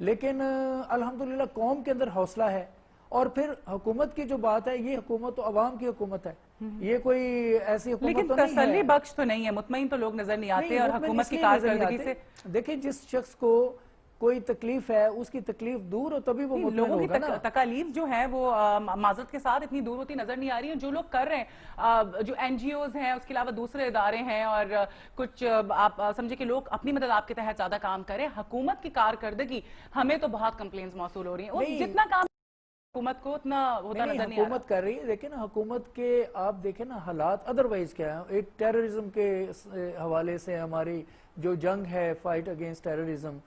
لیکن الحمدللہ قوم کے اندر حوصلہ ہے. اور پھر حکومت کی جو بات ہے, یہ حکومت تو عوام کی حکومت ہے, یہ کوئی ایسی حکومت لیکن تو نہیں ہے. تسلی بخش تو نہیں ہے, مطمئن تو لوگ نظر نہیں آتے, اور حکومت کی کارکردگی سے دیکھیں جس شخص کو کوئی تکلیف ہے اس کی تکلیف دور ہو تبھی وہ مطمئن لوگوں ہوگا نا. کی تکالیف جو ہیں وہ معذرت کے ساتھ اتنی دور ہوتی نظر نہیں آ رہی ہیں. جو لوگ کر رہے ہیں, جو این جی اوز ہیں, اس کے علاوہ دوسرے ادارے ہیں, اور کچھ آپ سمجھے کہ لوگ اپنی مدد آپ کے تحت زیادہ کام کریں. حکومت کی کارکردگی ہمیں تو بہت کمپلینز موصول ہو رہی ہیں, جتنا کام حکومت کو اتنا ہوتا نظر نہیں آ رہا. حکومت کر رہی ہے, دیکھیں نا حکومت کے آپ دیکھیں نا حالات ادروائز کیا ہے. ایک ٹیررزم کے حوالے سے ہماری جو جنگ ہے, فائٹ اگینسٹ ٹیررزم,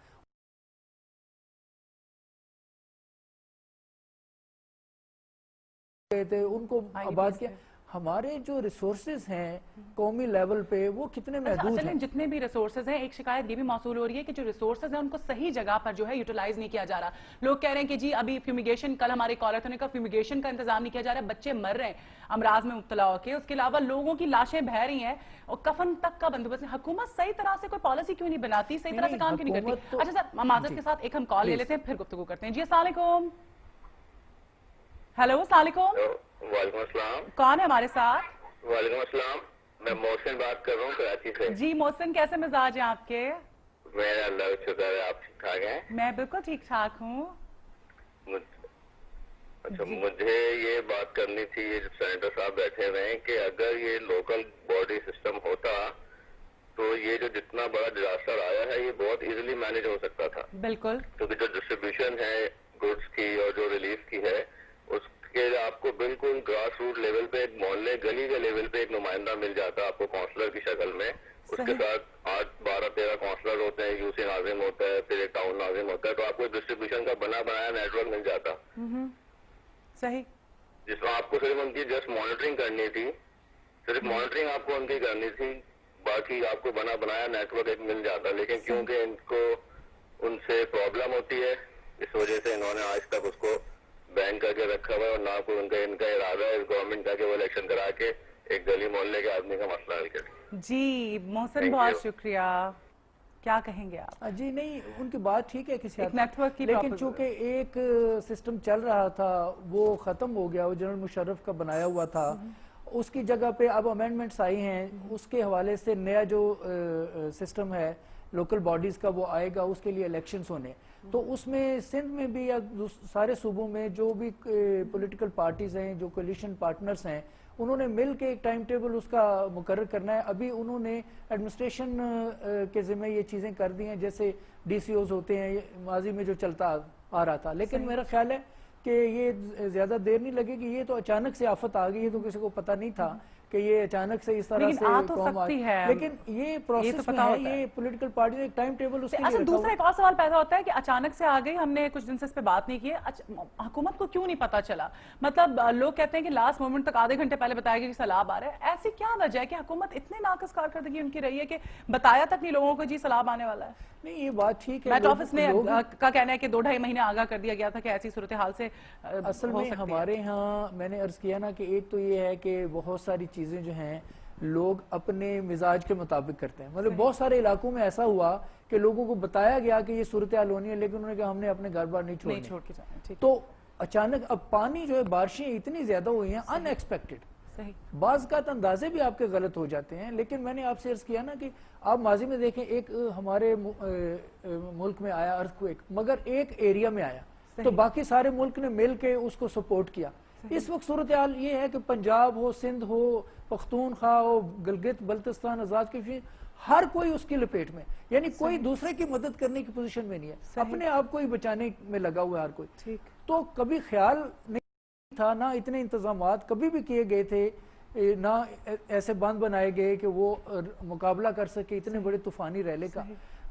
ان کو آباد کیا. ہمارے جو ریسورسز ہیں قومی لیول پہ وہ کتنے محدود ہیں. جتنے بھی ریسورسز ہیں, ایک شکایت یہ بھی موصول ہو رہی ہے کہ جو ریسورسز ہیں ان کو صحیح جگہ پر جو ہے یوٹیلائز نہیں کیا جا رہا. لوگ کہہ رہے ہیں کہ جی ابھی فیومیگیشن, کل ہمارے کالر نے کہا فیومیگیشن کا انتظام نہیں کیا جا رہا ہے, بچے مر رہے ہیں امراض میں مبتلا ہو کے, اس کے علاوہ لوگوں کی لاشیں بہہ رہی ہیں, اور کفن تک کا بندوبست. حکومت صحیح طرح سے کوئی پالیسی کیوں نہیں بناتی, صحیح طرح سے کام کیوں نہیں کرتی؟ اچھا سر, معذرت کے ساتھ ایک ہم کال لے لیتے ہیں, پھر گفتگو کرتے ہیں. جی السلام علیکم. ہیلو السلام علیکم. وعلیکم السلام. کون ہے ہمارے ساتھ؟ وعلیکم السلام, میں محسن بات کر رہا ہوں کراچی سے. جی محسن, کیسے مزاج ہیں آپ کے؟ میرا اللہ کا شکر ہے, آپ ٹھیک ٹھاک ہیں؟ میں بالکل ٹھیک ٹھاک ہوں. اچھا, مجھے یہ بات کرنی تھی, یہ سینیٹر صاحب بیٹھے ہوئے ہیں, کہ اگر یہ لوکل باڈی سسٹم ہوتا تو یہ جو جتنا بڑا ڈیزاسٹر آیا ہے یہ بہت ایزیلی مینج ہو سکتا تھا. بالکل, کیونکہ جو ڈسٹریبیوشن ہے گڈس کی اور جو ریلیف کی ہے, اس کے آپ کو بالکل گراس روٹ لیول پہ, ایک محلے گلی کے لیول پہ ایک نمائندہ مل جاتا آپ کو کونسلر کی شکل میں. اس کے ساتھ 8-12-13 کونسلر ہوتے ہیں, یو سی ناظم ہوتا ہے, پھر ایک ٹاؤن ناظم ہوتا ہے, تو آپ کو ڈسٹریبیوشن کا بنا بنایا نیٹ ورک مل جاتا. صحیح, جس میں آپ کو صرف ان کی جسٹ مانیٹرنگ کرنی تھی, صرف مانیٹرنگ آپ کو ان کی کرنی تھی, باقی آپ کو بنا بنایا نیٹ ورک ایک مل جاتا. لیکن کیونکہ ان کو ان سے پرابلم ہوتی ہے, اس وجہ سے انہوں نے آج تک اس کو بین کر کے رکھا ہوا ہے, اور نہ کوئی ان کا ارادہ ہے اس گورنمنٹ کا کہ وہ الیکشن کرا کے ایک گلی محلے کے آدمی کا مسئلہ حل کرے. جی محسن بہت شکریہ. کیا کہیں گے آپ؟ جی نہیں, ان کی بات ٹھیک ہے کسی حد نیٹ ورک کی, لیکن چونکہ ایک سسٹم چل رہا تھا وہ ختم ہو گیا, وہ جنرل مشرف کا بنایا ہوا تھا, اس کی جگہ پہ اب امینڈمنٹس آئی ہیں, اس کے حوالے سے نیا جو سسٹم ہے لوکل باڈیز کا وہ آئے گا, اس کے لیے الیکشنز ہونے. تو اس میں سندھ میں بھی یا سارے صوبوں میں جو بھی پولیٹیکل پارٹیز ہیں, جو کولیشن پارٹنرز ہیں, انہوں نے مل کے ایک ٹائم ٹیبل اس کا مقرر کرنا ہے. ابھی انہوں نے ایڈمنسٹریشن کے ذمہ یہ چیزیں کر دی ہیں, جیسے ڈی سی اوز ہوتے ہیں, ماضی میں جو چلتا آ رہا تھا. لیکن میرا خیال ہے کہ یہ زیادہ دیر نہیں لگے گی, یہ تو اچانک سے آفت آ گئی ہے, تو کسی کو پتہ نہیں تھا کہ یہ اچانک سے اس طرح سے قوم آئی. لیکن یہ پروسیس میں ہے, یہ پولیٹیکل پارٹی نے ایک ٹائم ٹیبل اس کے لیے رکھا. دوسرا ایک اور سوال پیدا ہوتا ہے کہ اچانک سے آ گئی, ہم نے کچھ دن سے اس پہ بات نہیں کی, حکومت کو کیوں نہیں پتا چلا؟ مطلب لوگ کہتے ہیں کہ لاسٹ مومنٹ تک آدھے گھنٹے پہلے بتایا گیا کہ سیلاب آ رہا ہے. ایسی کیا وجہ ہے کہ حکومت اتنے ناقص کارکردگی ان کی رہی ہے کہ بتایا تک نہیں لوگوں کو جی سیلاب آنے والا ہے؟ نہیں, یہ بات ٹھیک ہے, میٹ آفس نے کا کہنا ہے کہ 2-2.5 مہینے آگاہ کر دیا گیا تھا کہ ایسی صورتحال سے اصل میں ہمارے ہاں میں نے عرض کیا نا کہ ایک تو یہ ہے کہ بہت ساری چیزیں جو ہیں لوگ اپنے مزاج کے مطابق کرتے ہیں. مطلب بہت سارے علاقوں میں ایسا ہوا کہ لوگوں کو بتایا گیا کہ یہ صورتحال ہونی ہے, لیکن انہوں نے کہا ہم نے اپنے گھر بار نہیں چھوڑ کے جانا. تو اچانک اب پانی جو ہے, بارشیں اتنی زیادہ ہوئی ہیں ان ایکسپیکٹڈ, بعض کا اندازے بھی آپ کے غلط ہو جاتے ہیں. لیکن میں نے آپ سے عرض کیا نا کہ آپ ماضی میں دیکھیں, ایک ہمارے ملک میں آیا ارتھکویک, مگر ایک ایریا میں آیا, تو باقی سارے ملک نے مل کے اس کو سپورٹ کیا. اس وقت صورتحال یہ ہے کہ پنجاب ہو, سندھ ہو, پختونخوا ہو, گلگت بلتستان, آزاد کشمیر, ہر کوئی اس کی لپیٹ میں, یعنی کوئی دوسرے کی مدد کرنے کی پوزیشن میں نہیں ہے, اپنے آپ کو ہی بچانے میں لگا ہوا ہے ہر کوئی. تو کبھی خیال نہیں تھا, نہ اتنے انتظامات کبھی بھی کیے گئے تھے, نہ ایسے باندھ بنائے گئے کہ وہ مقابلہ کر سکے اتنے بڑے طوفانی ریلے کا.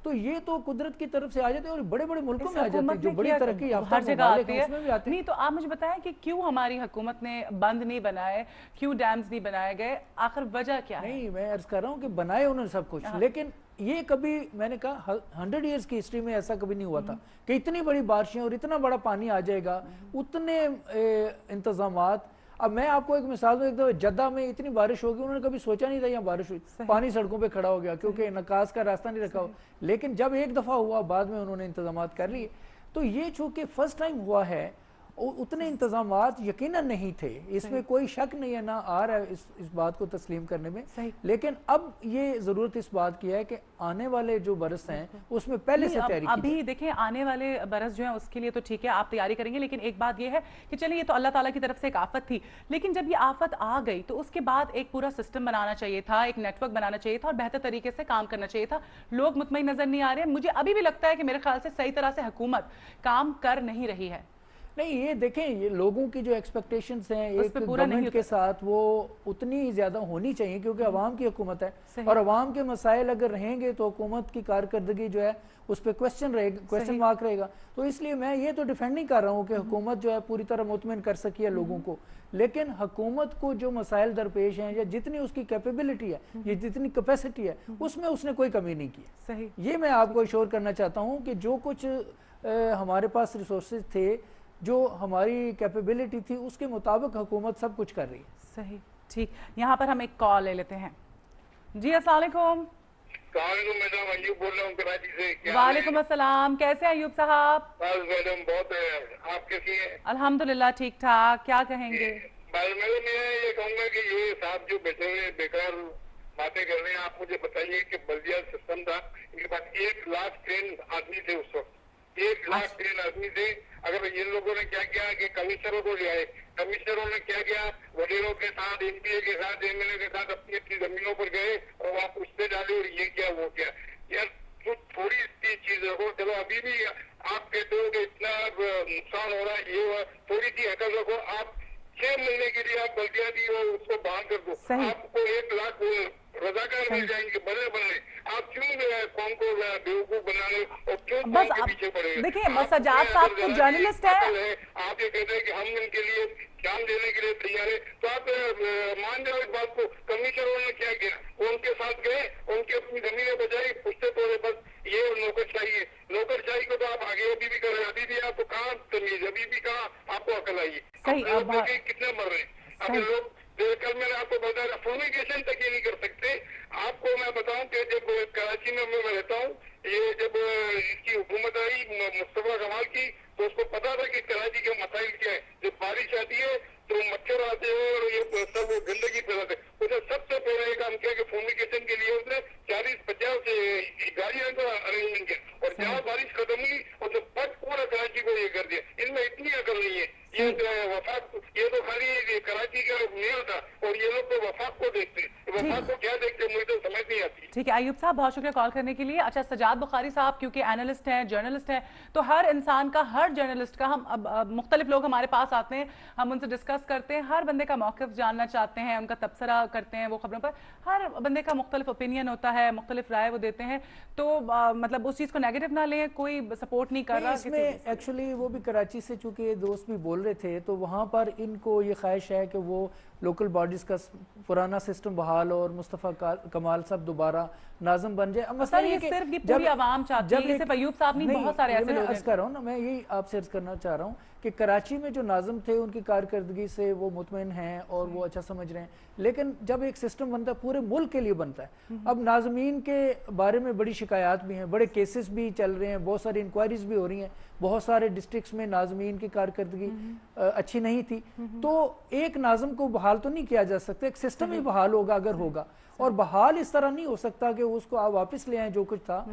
تو یہ تو قدرت کی طرف سے آ جاتے ہیں, اور بڑے بڑے ملکوں میں آ جاتے ہیں جو بڑی ترقی یافتہ ممالک ہیں, اس میں بھی آتے ہیں. نہیں تو آپ مجھے بتائیں کہ کیوں ہماری حکومت نے بند نہیں بنائے, کیوں ڈیمز نہیں بنائے گئے, آخر وجہ کیا ہے؟ نہیں, میں عرض کر رہا ہوں کہ بنائے انہوں نے سب کچھ, لیکن یہ کبھی میں نے کہا 100 ایئرز کی ہسٹری میں ایسا کبھی نہیں ہوا تھا کہ اتنی بڑی بارشیں اور اتنا بڑا پانی آ جائے گا, اتنے انتظامات. اب میں آپ کو ایک مثال دوں, ایک دفعہ جدہ میں اتنی بارش ہوگی, انہوں نے کبھی سوچا نہیں تھا یہاں بارش ہوئی, پانی سڑکوں پہ کھڑا ہو گیا کیونکہ نکاس کا راستہ نہیں رکھا ہو. لیکن جب ایک دفعہ ہوا, بعد میں انہوں نے انتظامات کر لیے. تو یہ چونکہ فرسٹ ٹائم ہوا ہے، اتنے انتظامات یقیناً نہیں تھے، اس میں کوئی شک نہیں ہے، نہ آ رہا ہے اس بات کو تسلیم کرنے میں، لیکن اب یہ ضرورت اس بات کی ہے کہ آنے والے جو برس ہیں اس میں پہلے سے تیاری کی ابھی دیکھیں آنے والے برس جو ہیں اس کے لیے تو ٹھیک ہے آپ تیاری کریں گے، لیکن ایک بات یہ ہے کہ چلیں یہ تو اللہ تعالیٰ کی طرف سے ایک آفت تھی، لیکن جب یہ آفت آ گئی تو اس کے بعد ایک پورا سسٹم بنانا چاہیے تھا، ایک نیٹ ورک بنانا چاہیے تھا اور بہتر طریقے سے کام کرنا چاہیے تھا. لوگ مطمئن نظر نہیں آ رہے ہیں. مجھے ابھی بھی لگتا ہے کہ میرے خیال سے صحیح طرح سے حکومت کام کر نہیں رہی ہے. نہیں یہ دیکھیں یہ لوگوں کی جو ایکسپیکٹیشنز ہیں ایک گورنمنٹ کے ساتھ وہ اتنی زیادہ ہونی چاہیے کیونکہ عوام کی حکومت ہے اور عوام کے مسائل اگر رہیں گے تو حکومت کی کارکردگی جو ہے اس پہ کویسچن مارک رہے گا. تو اس لیے میں یہ تو ڈیفینڈ نہیں کر رہا ہوں کہ حکومت جو ہے پوری طرح مطمئن کر سکی ہے لوگوں کو، لیکن حکومت کو جو مسائل درپیش ہیں یا جتنی اس کی کیپیبلٹی ہے یا جتنی کیپیسٹی ہے اس میں اس نے کوئی کمی نہیں کی. یہ میں آپ کو اشور کرنا چاہتا ہوں کہ جو کچھ ہمارے پاس ریسورسز تھے، جو ہماری کیپیبلٹی تھی، اس کے مطابق حکومت سب کچھ کر رہی ہے. صحیح، ٹھیک. یہاں پر ہم ایک کال لے لیتے ہیں. جی السلام علیکم. میڈم ایوب بول رہا ہوں کراچی سے. وعلیکم السلام. کیسے ہیں ایوب صاحب؟ بس میڈم بہت آپ کیسی ہیں؟ الحمدللہ ٹھیک ٹھاک. کیا کہیں گے؟ بس میں یہ کہوں گا کہ یہ صاحب جو بیٹھے ہوئے بیکار باتیں کر رہے ہیں، آپ مجھے بتائیے کہ بلدیہ سسٹم تھا، ان کے پاس 1 لاکھ ٹرین آدمی تھے اس وقت، 1 لاکھ ٹرین آدمی تھے. اگر ان لوگوں نے کیا کیا کہ کمشنروں کو لے آئے، کمشنروں نے کیا کیا وڈیروں کے ساتھ ایم پی اے کے ساتھ ایم ایل اے کے ساتھ اپنی اپنی زمینوں پر گئے اور وہاں پوچھتے ڈالے اور یہ کیا وہ کیا. یار تھوڑی سی چیز رکھو. چلو ابھی بھی آپ کہتے ہو کہ اتنا نقصان ہو رہا ہے، یہ ہوا، تھوڑی سی عقل رکھو. آپ 6 مہینے کے لیے آپ بلدیہ دی اور اس کو بحال کر دو، آپ کو 1 لاکھ رضاکار مل جائیں گے بلے بلے. آپ کیوں قوم کو بیوقوف بنانے اور کیوں قوم کے پیچھے پڑے گا؟ دیکھیں سجاد صاحب تو جرنلسٹ ہے. آپ یہ کہتے ہیں کہ ہم ان کے لیے جان دینے کے لیے تیار ہے، تو آپ مان جاؤ اس بات کو. کمشنروں نے کیا کیا؟ وہ ان کے ساتھ گئے، ان کی اپنی زمینیں بچائی، پوچھتے تو بس یہ نوکر چاہیے. نوکر چاہیے کو تو آپ آگے ابھی بھی کر رہے ہیں، ابھی بھی آپ کو کہاں تمیز، ابھی بھی کہاں آپ کو عقل آئی ہے؟ کتنے مر رہے ہیں ابھی لوگ. کل میں نے آپ کو بتایا فومیگیشن تک یہ نہیں کر سکتے. آپ کو میں بتاؤں کہ جب کراچی میں رہتا ہوں، یہ جب اس کی حکومت آئی مصطفیٰ کمال کی، تو اس کو پتا تھا کہ کراچی کے مسائل کیا ہے. جب بارش آتی ہے تو مچھر آتے ہیں اور یہ سب گندگی پھیلاتے ہیں. اس نے سب سے پہلے یہ کام کیا کہ فومیگیشن کے لیے اس نے 40-50 گاڑیاں کا ارینجمنٹ کیا اور جہاں بارش ختم ہوئی اس نے پورا کراچی کو یہ کر دیا. ان میں اتنی عقل نہیں ہے. یہ وفاق یہ تو خالی کراچی کا میئر تھا اور یہ لوگ تو وفاق کو دیکھتے ہیں. وفاق کو کیا دیکھتے ہیں مجھے تو سمجھ نہیں آتی. ٹھیک ہے ایوب صاحب، بہت شکریہ کال کرنے کے لیے. اچھا سجاد بخاری صاحب کیونکہ اینالسٹ ہیں، جرنلسٹ ہیں، تو ہر انسان کا، ہر جرنلسٹ کا، ہم مختلف لوگ ہمارے پاس آتے ہیں، ہم ان سے ڈسکس کرتے ہیں، ہر بندے کا موقف جاننا چاہتے ہیں، ان کا تبصرہ کرتے ہیں وہ خبروں پر. ہر بندے کا مختلف اوپینین ہوتا ہے، مختلف رائے وہ دیتے ہیں، تو مطلب اس چیز کو نیگیٹو نہ لیں. کوئی سپورٹ نہیں کر رہا. اس میں ایکچولی وہ بھی کراچی سے چونکہ یہ دوست بھی بول رہے تھے تو وہاں پر ان کو یہ خواہش ہے کہ وہ لوکل باڈیز کا پرانا سسٹم بحال اور مصطفیٰ کمال صاحب دوبارہ ناظم بن جائے. مسئلہ یہ صرف یہ پوری عوام چاہتی ہے، صرف ایوب صاحب نہیں، بہت سارے ایسے لوگ ہیں. کر رہا ہوں نا، میں یہی آپ سے عرض کرنا چاہ رہا ہوں کہ کراچی میں جو ناظم تھے ان کی کارکردگی سے وہ مطمئن ہیں اور وہ اچھا سمجھ رہے ہیں، لیکن جب ایک سسٹم بنتا ہے پورے ملک کے لیے بنتا ہے. اب ناظمین کے بارے میں بڑی شکایات بھی ہیں، بڑے کیسز بھی چل رہے ہیں، بہت ساری انکوائریز بھی ہو رہی ہیں، بہت سارے ڈسٹرکٹس میں ناظمین کی کارکردگی اچھی نہیں تھی. تو ایک ناظم کو بحال تو نہیں کیا جا سکتا، ایک سسٹم ہی بحال ہوگا اگر ہوگا. اور بحال اس طرح نہیں ہو سکتا کہ اس کو آپ واپس لے آئیں جو کچھ تھا.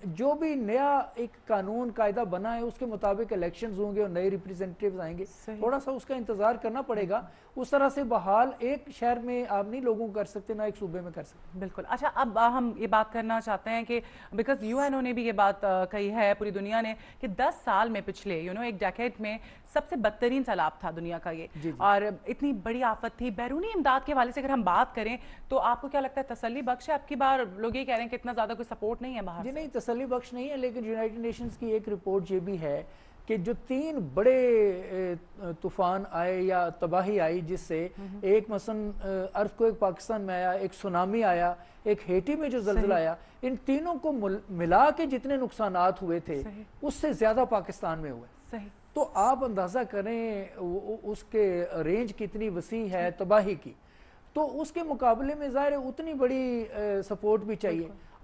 جو بھی نیا ایک قانون قاعدہ بنا ہے اس کے مطابق الیکشنز ہوں گے اور نئے ریپریزنٹیوز آئیں گے، تھوڑا سا اس کا انتظار کرنا پڑے گا. اس طرح سے بحال ایک شہر میں آپ نہیں لوگوں کو کر سکتے، نہ ایک صوبے میں کر سکتے. بالکل. اچھا اب ہم یہ بات کرنا چاہتے ہیں کہ بیکاز یو این او نے بھی یہ بات کہی ہے، پوری دنیا نے، کہ 10 سال میں پچھلے ایک ڈیکیڈ میں سب سے بدترین سیلاب تھا دنیا کا یہ، اور اتنی بڑی آفت تھی. بیرونی امداد کے حوالے سے اگر ہم بات کریں تو آپ کو کیا لگتا ہے تسلی بخش ہے؟ اب کی بار لوگ یہ کہہ رہے ہیں کہ اتنا زیادہ کوئی سپورٹ نہیں ہے باہر سے. جی نہیں، تسلی بخش نہیں ہے، لیکن یونائٹڈ نیشنز کی ایک رپورٹ یہ بھی ہے کہ جو 3 بڑے طوفان آئے یا تباہی آئی، جس سے ایک مثلا ارتھکویک پاکستان میں آیا، ایک سونامی آیا، ایک ہیٹی میں جو زلزلہ آیا، ان تینوں کو ملا کے جتنے نقصانات ہوئے تھے اس سے زیادہ پاکستان میں ہوئے. تو آپ اندازہ کریں اس کے رینج کتنی وسیع ہے تباہی کی. تو اس کے مقابلے میں ظاہر اتنی بڑی سپورٹ بھی چاہیے.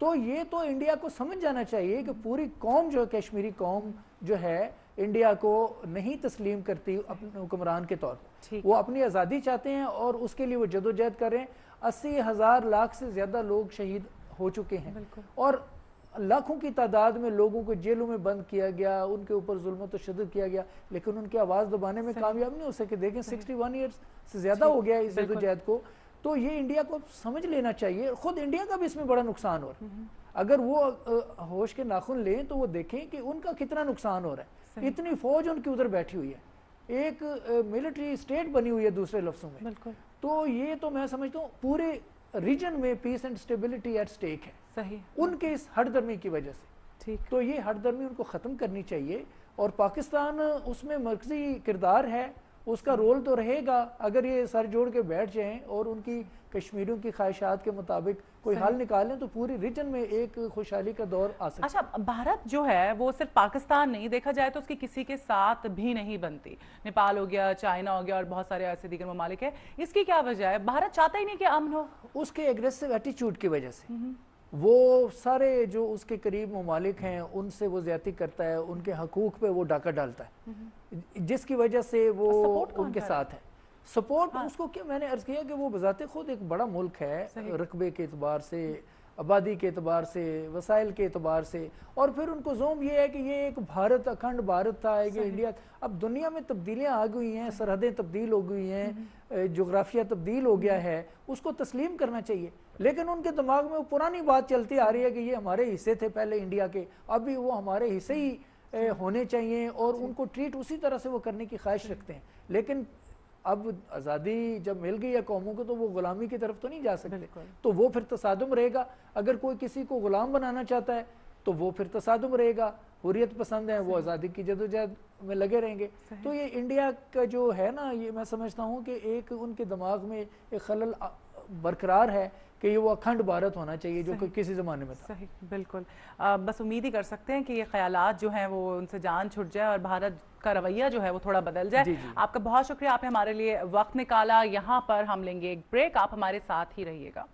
تو یہ تو انڈیا کو سمجھ جانا چاہیے کہ پوری قوم جو کشمیری قوم جو ہے انڈیا کو نہیں تسلیم کرتی اپنے حکمران کے طور پر. وہ اپنی آزادی چاہتے ہیں اور اس کے لیے وہ جدوجہد کر رہے ہیں. 80,000 لاکھ سے زیادہ لوگ شہید ہو چکے ہیں اور لاکھوں کی تعداد میں لوگوں کو جیلوں میں بند کیا گیا, ان کے اوپر ظلم و تشدد کیا گیا, لیکن ان کی آواز دبانے میں کامیاب نہیں ہو سکے. دیکھیں 61 ایئرز سے زیادہ ہو گیا اس جدوجہد کو. تو یہ انڈیا کو سمجھ لینا چاہیے. خود انڈیا کا بھی اس میں بڑا نقصان ہو رہا ہے. اگر وہ ہوش کے ناخن لیں تو وہ دیکھیں کہ ان کا کتنا نقصان ہو رہا ہے. اتنی فوج ان کی ادھر بیٹھی ہوئی ہے, ایک ملٹری اسٹیٹ بنی ہوئی ہے دوسرے لفظوں میں. تو یہ تو میں سمجھتا ہوں پورے ریجن میں پیس اینڈ اسٹیبلٹی ایٹ سٹیک ہے ان کے اس ہٹ درمی کی وجہ سے. تو یہ ہٹ درمی ان کو ختم کرنی چاہیے اور پاکستان اس میں مرکزی کردار ہے, اس کا رول تو رہے گا. اگر یہ سر جوڑ کے بیٹھ جائیں اور ان کی کشمیریوں کی خواہشات کے مطابق کوئی حل نکالیں تو پوری ریجن میں ایک خوشحالی کا دور آ سکتا ہے. اچھا, بھارت جو ہے وہ صرف پاکستان نہیں, دیکھا جائے تو اس کی کسی کے ساتھ بھی نہیں بنتی. نیپال ہو گیا, چائنا ہو گیا اور بہت سارے ایسے دیگر ممالک ہیں. اس کی کیا وجہ ہے؟ بھارت چاہتا ہی نہیں کہ امن ہو. اس کے ایگریسو ایٹیچیوڈ کی وجہ سے. وہ سارے جو اس کے قریب ممالک ہیں ان سے وہ زیادتی کرتا ہے, ان کے حقوق پہ وہ ڈاکہ ڈالتا ہے, جس کی وجہ سے وہ ان کے ساتھ ہے. سپورٹ اس کو کیا, میں نے عرض کیا کہ وہ بذات خود ایک بڑا ملک ہے رقبے کے اعتبار سے, آبادی کے اعتبار سے, وسائل کے اعتبار سے, اور پھر ان کو زوم یہ ہے کہ یہ ایک بھارت, اکھنڈ بھارت تھا, ایک انڈیا. اب دنیا میں تبدیلیاں آ گئی ہیں, سرحدیں تبدیل ہو گئی ہیں, جغرافیہ تبدیل ہو گیا ہے, اس کو تسلیم کرنا چاہیے. لیکن ان کے دماغ میں وہ پرانی بات چلتی آ رہی ہے کہ یہ ہمارے حصے تھے پہلے انڈیا کے, اب بھی وہ ہمارے حصے ہی ہونے چاہیے اور ان کو ٹریٹ اسی طرح سے وہ کرنے کی خواہش رکھتے ہیں. لیکن اب آزادی جب مل گئی ہے قوموں کو تو وہ غلامی کی طرف تو نہیں جا سکتے. تو وہ پھر تصادم رہے گا. اگر کوئی کسی کو غلام بنانا چاہتا ہے تو وہ پھر تصادم رہے گا. حریت پسند ہیں وہ آزادی کی جدوجہد میں لگے رہیں گے. تو یہ انڈیا کا جو ہے نا, یہ میں سمجھتا ہوں کہ ایک ان کے دماغ میں ایک خلل برقرار ہے کہ یہ وہ اکھنڈ بھارت ہونا چاہیے جو کہ کسی زمانے میں تھا. صحیح, بالکل. بس امید ہی کر سکتے ہیں کہ یہ خیالات جو ہیں وہ ان سے جان چھٹ جائے اور بھارت کا رویہ جو ہے وہ تھوڑا بدل جائے. آپ کا بہت شکریہ, آپ نے ہمارے لیے وقت نکالا. یہاں پر ہم لیں گے ایک بریک, آپ ہمارے ساتھ ہی رہیے گا.